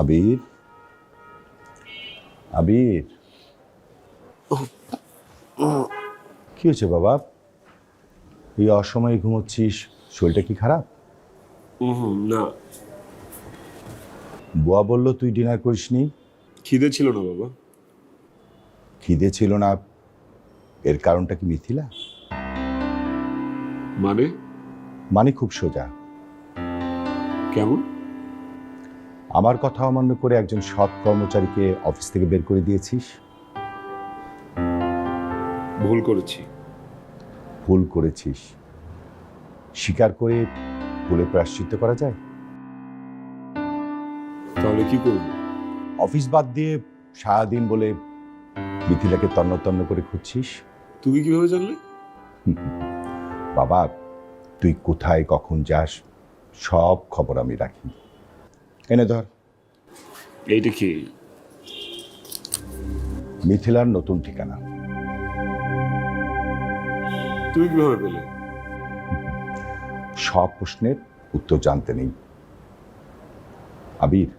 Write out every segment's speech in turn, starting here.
আবির, আবির, কি হয়েছে বাবা? এই অসময়ে ঘুমোচ্ছিস, শরীরটা কি খারাপ? না, বুয়া বলল তুই ডিনার করিসনি। খিদে ছিল না বাবা। খিদে ছিল না, এর কারণটা কি মিথিলা? মানে? মানে খুব সোজা। কেমন? আমার কথা অমান্য করে একজন সৎ কর্মচারীকে অফিস থেকে বের করে দিয়েছিস। ভুল করেছি। ভুল করেছিস, স্বীকার করে ভুলে প্রায়শ্চিত্ত করা যায়? তাহলে কি করব? অফিস বাদ দিয়ে সারাদিন বলে মিথিলাকে তন্ন তন্ন করে খুঁজছিস। তুমি কিভাবে জানলে? বাবা, তুই কোথায় কখন যাস সব খবর আমি রাখি। এনে ধর, এইটা কি? মিথিলার নতুন ঠিকানা। তুমি কিভাবে পেলে? সব প্রশ্নের উত্তর জানতে নেই। আবির,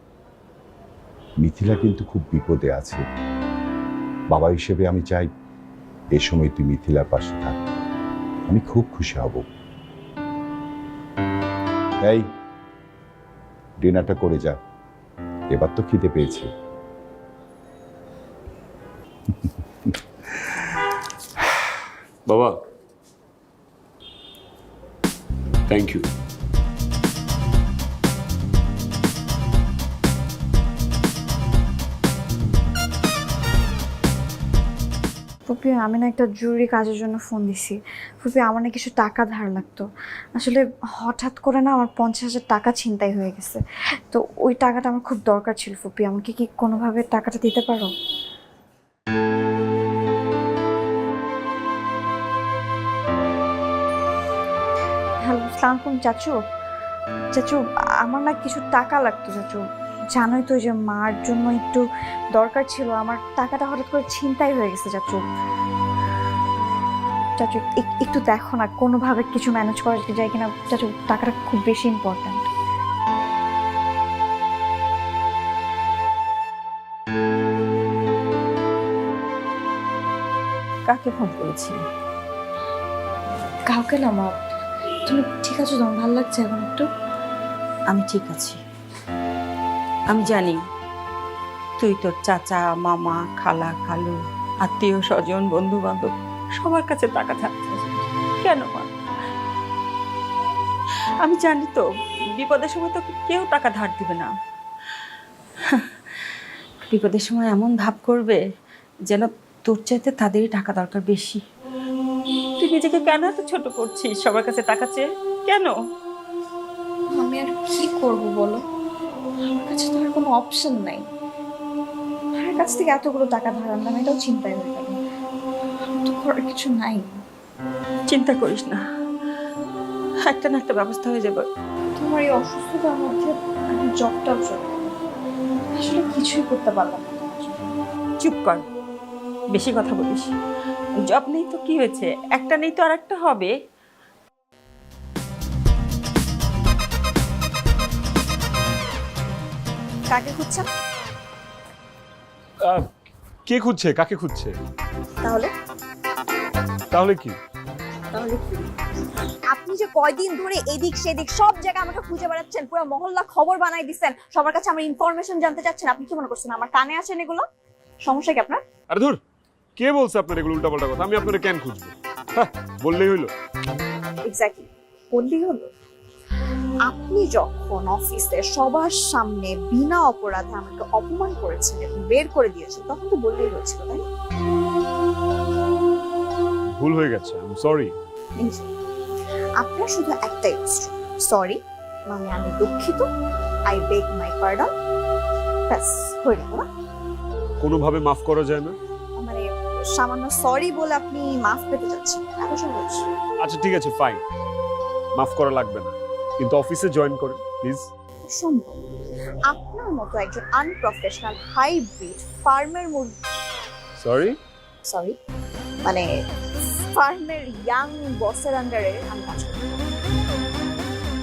মিথিলা কিন্তু খুব বিপদে আছে। বাবা হিসেবে আমি চাই এ সময় তুই মিথিলার পাশে থাক। আমি খুব খুশি হব। এই, ডিনারটা করে যা, এবার তো খিদে পেয়েছে। বাবা, থ্যাংক ইউ। ফুপি, আমি না একটা জরুরি কাজের জন্য ফোন দিছি। ফুপি, আমার না কিছু টাকা ধার লাগতো। আসলে হঠাৎ করে না আমার 50,000 টাকা ছিনতাই হয়ে গেছে। তো ওই টাকাটা আমার খুব দরকার ছিল। ফুপি, আমাকে কি কোনোভাবে টাকাটা দিতে পারো? হ্যালো, আসসালামু আলাইকুম চাচু। চাচু, আমার না কিছু টাকা লাগতো চাচু। জানোই তো যে মার জন্য একটু দরকার ছিল। আমার টাকাটা হঠাৎ করে ছিনতাই হয়ে গেছে চাচু। চাচু, একটু দেখো না কোনোভাবে কিছু ম্যানেজ করা যায় কিনা। চাচু, টাকাটা খুব বেশি ইম্পর্ট্যান্ট। কাকে ফোন করেছি? কাউকে না মা। তুমি ঠিক আছো? তোমার ভালো লাগছে এখন একটু? আমি ঠিক আছি। আমি জানি তুই তোর চাচা, মামা, খালা, খালু, আত্মীয় স্বজন, বন্ধু বান্ধব সবার কাছে টাকা থাকছিস। কেন মা? আমি জানি তো বিপদের সময় তো কেউ টাকা ধার দিবে না। বিপদের সময় এমন ভাব করবে যেন তোর চাইতে তাদেরই টাকা দরকার বেশি। তুই নিজেকে কেন এত ছোট করছিস সবার কাছে টাকা চেয়ে? কেন? আমি আর কি করব বলো? আমার কাছে তো আর কোনো অপশন নাই। আমার কাছ থেকে এতগুলো টাকা ধার আনলাম, এটাও চিন্তায় হয়ে গেল। আমার তো করার কিছু নাই। চিন্তা করিস না, একটা না একটা ব্যবস্থা হয়ে যাবে। তোমার এই অসুস্থতার মধ্যে আমি জবটাও চলে গেল। আসলে কিছুই করতে পারলাম না তোমার জন্য। চুপ কর, বেশি কথা বলিস। জব নেই তো কি হয়েছে, একটা নেই তো আর একটা হবে। কাকে খুঁজছেন? কে খুঁজছে? কাকে খুঁজছে? তাহলে তাহলে কি? তাহলে কি? আপনি যে কয়দিন ধরে এদিক সেদিক সব জায়গায় আমাকে খুঁজে বেড়াচ্ছেন, পুরো মহল্লা খবর বানাই দিচ্ছেন, সবার কাছে আমার ইনফরমেশন জানতে চাচ্ছেন, আপনি কি মনে করছেন আমার কানে আসেন এগুলো? সমস্যা কি আপনার? আরে ধুর, কে বলছে আপনার এগুলো উল্টাপাল্টা কথা? আমি আপনার কেন খুঁজবো? বললেই হইলো। এক্স্যাক্টলি, বললেই হলো। আপনি যখন অফিসে সবার সামনে বিনা অপরাধে আমাকে অপমান করেছেন এবং বের করে দিয়েছেন, তখন তো বললেই হয়েছিল, তাই না? ভুল হয়ে গেছে, আই এম সরি। এই যে, আপনার শুধু একটাই অস্ত্র, সরি, মানে আমি দুঃখিত, আই বেগ মাই পার্ডন, ব্যাস হয়ে গেল না? কোনোভাবে মাফ করা যায় না? মানে সামান্য সরি বলে আপনি মাফ পেতে যাচ্ছেন, এত সহজ? আচ্ছা ঠিক আছে, ফাইন, মাফ করা লাগবে না, কিন্তু অফিসে জয়েন করেন প্লিজ। সম্ভব। আপনার মতো একজন আনপ্রফেশনাল হাইব্রিড ফার্মের মুরগি, সরি। সরি, মানে ফার্মের ইয়াং বসের আন্ডারে আমি কাজ করি।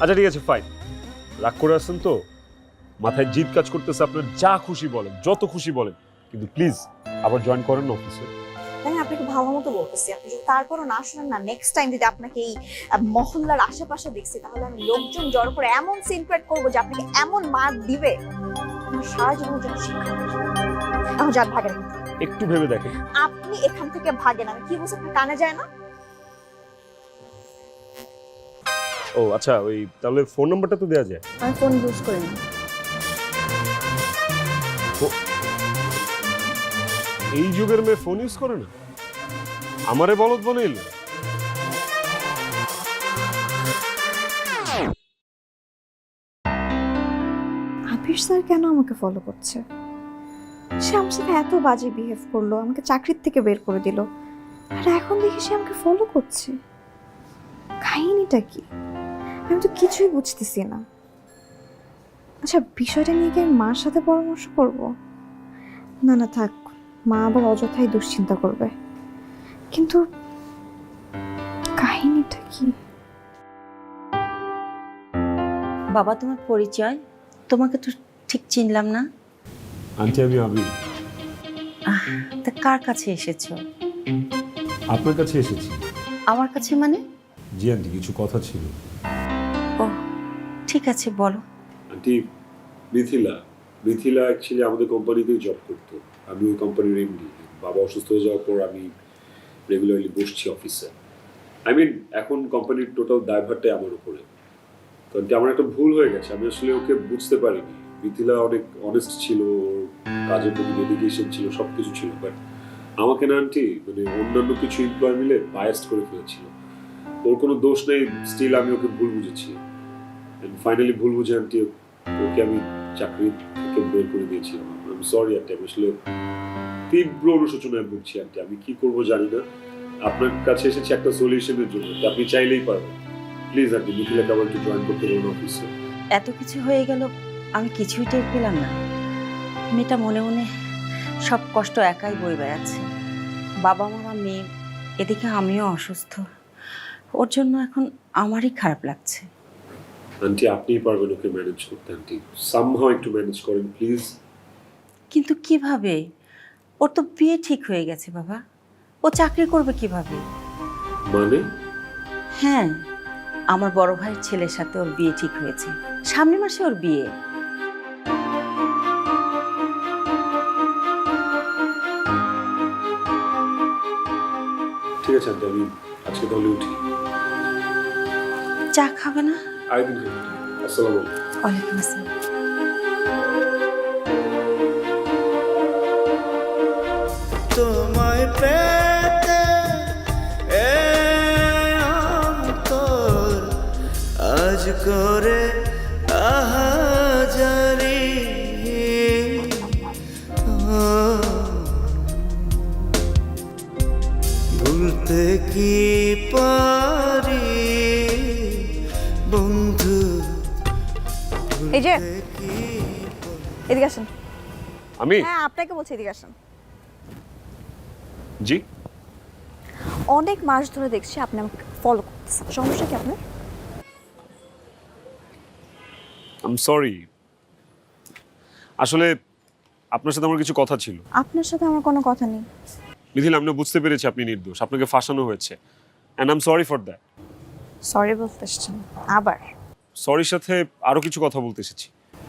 আচ্ছা ঠিক আছে, ফাইন, রাগ করে আসছেন তো, মাথায় জিদ কাজ করতেছে, আপনার যা খুশি বলেন, যত খুশি বলেন, কিন্তু প্লিজ আবার জয়েন করেন না অফিসে। তাই আপনাকে ভালো মতো বলতেছি, আপনি যদি তারপরও না শুনেন না, নেক্সট টাইম যদি আপনাকে এই মহল্লার আশেপাশে দেখছি, তাহলে আমি লোকজন জড়ো করে এমন সিন ক্রিয়েট করবো যে আপনাকে এমন মার দিবে, আমার সারা জীবনের জন্য শিক্ষা হয়ে যাবে। এখন যান, ভাগেন। একটু ভেবে দেখেন। আপনি এখান থেকে ভাগেন, আমি কি বলছি আপনার কানে যায় না? ও আচ্ছা, ওই তাহলে ফোন নাম্বারটা তো দেওয়া যায়। আমি ফোন ইউজ করি না। এই যুগের মেয়ে ফোন ইউজ করে না? আমারে বলদ বানাইল। আবির স্যার কেন আমাকে ফলো করছে? সে আমার সাথে এত বাজে বিহেভ করলো, আমাকে চাকরির থেকে বের করে দিল, আর এখন দেখি সে আমাকে ফলো করছে। কাহিনীটা কি? আমি তো কিছুই বুঝতেছি না। আচ্ছা, বিষয়টা নিয়ে কি আমি মার সাথে পরামর্শ করব? না না, থাক, মা আবার অযথাই দুশ্চিন্তা করবে। কিন্তু কাহিনীটা কি? বাবা, তোমার পরিচয়? তোমাকে তো ঠিক চিনলাম না। আন্টি, আমি আবির। তা কার কাছে এসেছো? আপনার কাছে এসেছি। আমার কাছে মানে? জি আন্টি, কিছু কথা ছিল। ও ঠিক আছে, বলো। আন্টি, মিথিলা অ্যাকচুয়ালি আমাদের কোম্পানিতেই জব করতো। আমি ওই কোম্পানির এমডি। বাবা অসুস্থ হয়ে যাওয়ার পর আমি রেগুলারলি বসছি অফিসে। এখন কোম্পানির টোটাল দায়ভারটাই আমার উপরে। কারণ আমার একটা ভুল হয়ে গেছে, আমি আসলে ওকে বুঝতে পারিনি। মিথিলা অনেক অনেস্ট ছিল, ওর কাজের প্রতি ডেডিকেশন ছিল, সব কিছু ছিল, বাট আমাকে না আন্টি অন্যান্য কিছু এমপ্লয় মিলে বায়াস্ট করে ফেলেছিল। ওর কোনো দোষ নেই, স্টিল আমি ওকে ভুল বুঝেছি। ফাইনালি ভুল বুঝে আন্টি ওকে আমি চাকরি থেকে বের করে দিয়েছিলাম। আমি সরি আন্টি, আমি আসলে তীব্র অনুশোচনায় ভুগছি আন্টি। আমি কি করবো জানি না। আপনার কাছে এসেছি একটা সলিউশনের জন্য, আপনি চাইলেই পারবেন। প্লিজ আন্টি, মিথিলাকে আবার একটু জয়েন করতে বলুন অফিসে। এত কিছু হয়ে গেল, আমি কিছুই টের পেলাম না। মেয়েটা মনে মনে সব কষ্ট একাই বয়ে বেড়াচ্ছে। বাবা মামা মেয়ে, এদিকে আমিও অসুস্থ। ওর জন্য এখন আমারই খারাপ লাগছে। আন্টি, আপনিই পারবেন ওকে ম্যানেজ করতে। আন্টি সামহাও একটু ম্যানেজ করেন প্লিজ। কিন্তু কিভাবে? ওর তো বিয়ে ঠিক হয়ে গেছে বাবা, ও চাকরি করবে কিভাবে? মানে? হ্যাঁ, আমার বড় ভাইয়ের ছেলের সাথে ওর বিয়ে ঠিক হয়েছে, সামনের মাসে ওর বিয়ে। ঠিক আছে আন্টি, আমি আজকে তাহলে উঠি। চা খাবে না? আরেকদিন খাবো। আসসালামু আলাইকুম। ওয়ালাইকুম আসসালাম। তোমায় পেতে অন্তর আজ করে আহাজারি, ভুলতে কি পারি বন্ধু? এই যে, এদিকে আসেন। আমি? হ্যাঁ, আপনাকে বলছি, এদিকে আসেন। জি। অনেক মাস ধরে দেখছি আপনি আমাকে ফলো করতেছেন, সমস্যা কি আপনার? I am sorry. আসলে আপনার সাথে আমার কিছু কথা ছিল। আপনার সাথে আমার কোনো কথা নেই। মিথিলা, আমি বুঝতে পেরেছি আপনি নির্দোষ, আপনাকে ফাঁসানো হয়েছে, and I am sorry for that. Sorry বলতে এসেছেন আবার? সরির সাথে আরো কিছু কথা বলতে এসেছি।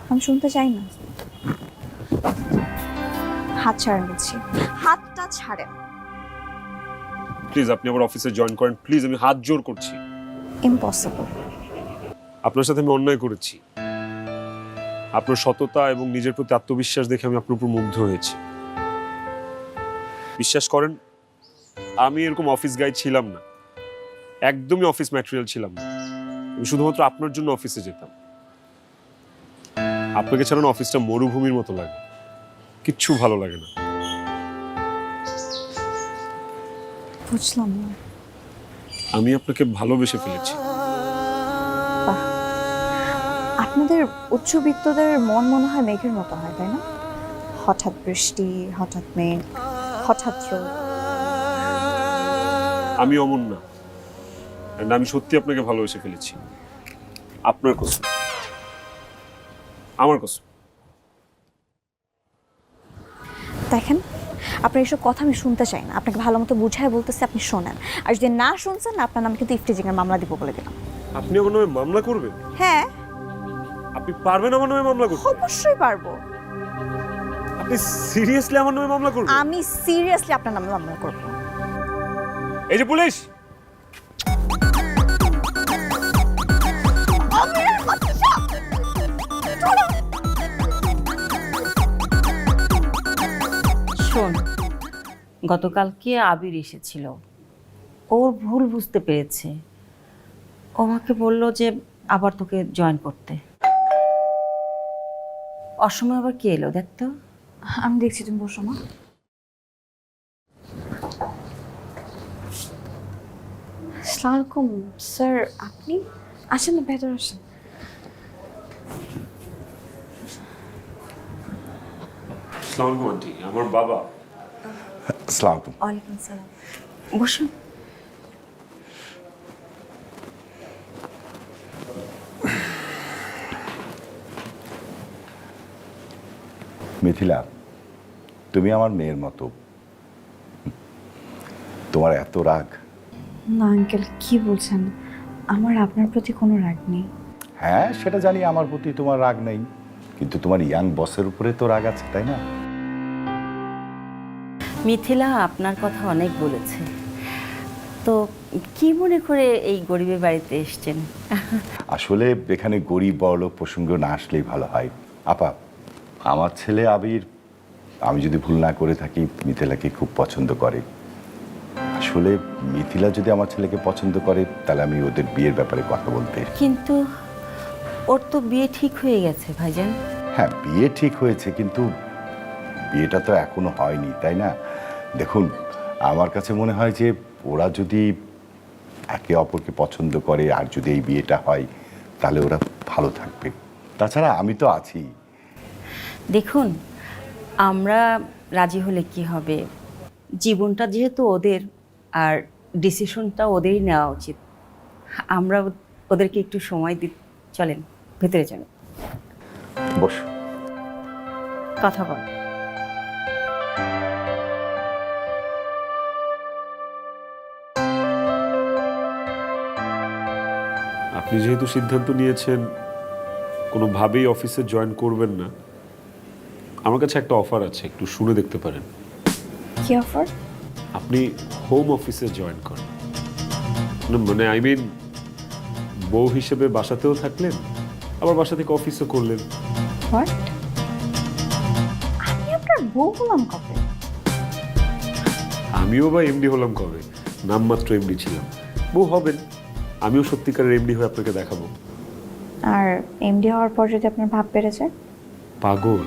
আমি শুনতে চাই না। হাত ছাড়েন বলছি, হাতটা ছাড়েন। প্লিজ আপনি আমার অফিসে জয়েন করেন প্লিজ, আমি হাত জোর করছি। ইম্পসিবল। আপনার সাথে আমি অন্যায় করেছি। আপনার সততা এবং নিজের প্রতি আত্মবিশ্বাস দেখে আমি আপনার উপর মুগ্ধ হয়েছি। বিশ্বাস করেন, আমি এরকম অফিস গাই ছিলাম না, একদমই অফিস ম্যাটেরিয়াল ছিলাম না। আমি শুধুমাত্র আপনার জন্য অফিসে যেতাম। আপনাকে ছাড়া অফিসটা মরুভূমির মতো লাগে, কিচ্ছু ভালো লাগে না। বুঝলাম না। আমি আপনাকে ভালোবেসে ফেলেছি। আপনাদের উচ্চবিত্তদের মন মনে হয় মেঘের মতো হয়, তাই না? হঠাৎ বৃষ্টি, হঠাৎ মেঘ, হঠাৎ রোদ। আমি অমন না, and আমি সত্যি আপনাকে ভালোবেসে ফেলেছি। আপনার কসম, আমার কসম। দেখেন, আপনার এইসব কথা আমি শুনতে চাই না। আপনাকে ভালো মতো বুঝায় বলতেছি, আপনি শোনেন। আর যদি না শুনছেন, আপনার নামে কিন্তু ইফটিজিংয়ের মামলা দিব বলে দিলাম। আপনি আমার নামে মামলা করবেন? হ্যাঁ, আপনি পারবেন আমার নামে মামলা করতে? অবশ্যই পারবো। আপনি সিরিয়াসলি আমার নামে মামলা করবেন? আমি সিরিয়াসলি আপনার নামে মামলা করবো। এই যে পুলিশ, শোন, গতকালকে আবির এসেছিল, ওর ভুল বুঝতে পেরেছে। ও আমাকে বললো যে আবার তোকে জয়েন করতে। অসময় আবার কে এলো দেখতো। আমি দেখছি, তুমি বসো না। আসসালামু আলাইকুম স্যার, আপনি আসেন না, ভেতরে আসেন। আসসালামু আলাইকুম আন্টি, আমার বাবা। আসসালামু আলাইকুম। ওয়ালাইকুম সালাম। বসুন। মিথিলা, তুমি আমার মেয়ের মতো। তোমার এত রাগ? না আঙ্কেল, কি বলছেন? আমার আপনার প্রতি কোনো রাগ নেই। হ্যাঁ, সেটা জানি আমার প্রতি তোমার রাগ নেই, কিন্তু তোমার ইয়াং বসের উপরে তো রাগ আছে, তাই না? মিথিলা আপনার কথা অনেক বলেছে, তো কি মনে করে এই গরিবের বাড়িতে এসছেন? আসলে এখানে গরিব বড়লোক প্রসঙ্গ না আসলেই ভালো হয়। আপা, আমার ছেলে আবির, আমি যদি ভুল না করে থাকি, মিথিলাকে খুব পছন্দ করে। আসলে মিথিলা যদি আমার ছেলেকে পছন্দ করে, তাহলে আমি ওদের বিয়ের ব্যাপারে কথা বলতে। কিন্তু ওর তো বিয়ে ঠিক হয়ে গেছে ভাইজান। হ্যাঁ, বিয়ে ঠিক হয়েছে, কিন্তু বিয়েটা তো এখনো হয়নি, তাই না? দেখুন, আমার কাছে মনে হয় যে ওরা যদি একে অপরকে পছন্দ করে আর যদি এই বিয়েটা হয়, তাহলে ওরা ভালো থাকবে। তাছাড়া আমি তো আছি। দেখুন, আমরা রাজি হলে কি হবে, জীবনটা যেহেতু ওদের, আর ডিসিশনটা ওদেরই নেওয়া উচিত। আমরা ওদেরকে একটু সময় দিই। চলেন ভেতরে চলেন, বস। কথা বল। আপনি যেহেতু সিদ্ধান্ত নিয়েছেন কোনোভাবেই অফিসে জয়েন করবেন না, আমার কাছে একটা অফার আছে, একটু শুনে দেখতে পারেন। কি অফার? আপনি হোম অফিসে জয়েন করেন। মানে আই মিন, বউ হিসেবে বাসাতেও থাকলেন, আবার বাসা থেকে অফিসও করলেন। হোয়াট? আমি আপনার বউ হলাম কবে? আমিও বা এমডি হলাম কবে? নামমাত্র এমডি ছিলাম। বউ হবেন, আমিও সত্যিকারের এমডি হয়ে আপনাকে দেখাবো। আর এমডি হওয়ার পর যদি আপনার ভাব বেড়ে যায়? পাগল,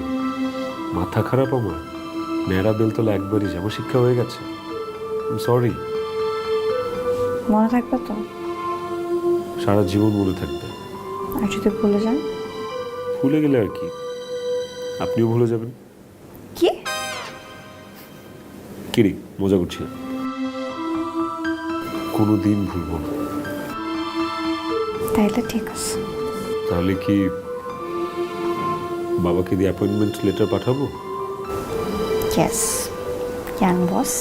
মাথা খারাপ আমার। ন্যাড়া বেলতলা একবারই যেমন শিক্ষা হয়ে গেছে। সরি। মনে থাকবে তো? সারা জীবন মনে থাকবে। আর যদি ভুলে যান? ভুলে গেলে আর কি, আপনিও ভুলে যাবেন। কি? কিরি, মজা করছি। কোনোদিন ভুলবো না। তাইলে ঠিক আছে। তাহলে কি বাবাকে দিয়ে অ্যাপয়েন্টমেন্ট লেটার পাঠাবো? Yes, can boss.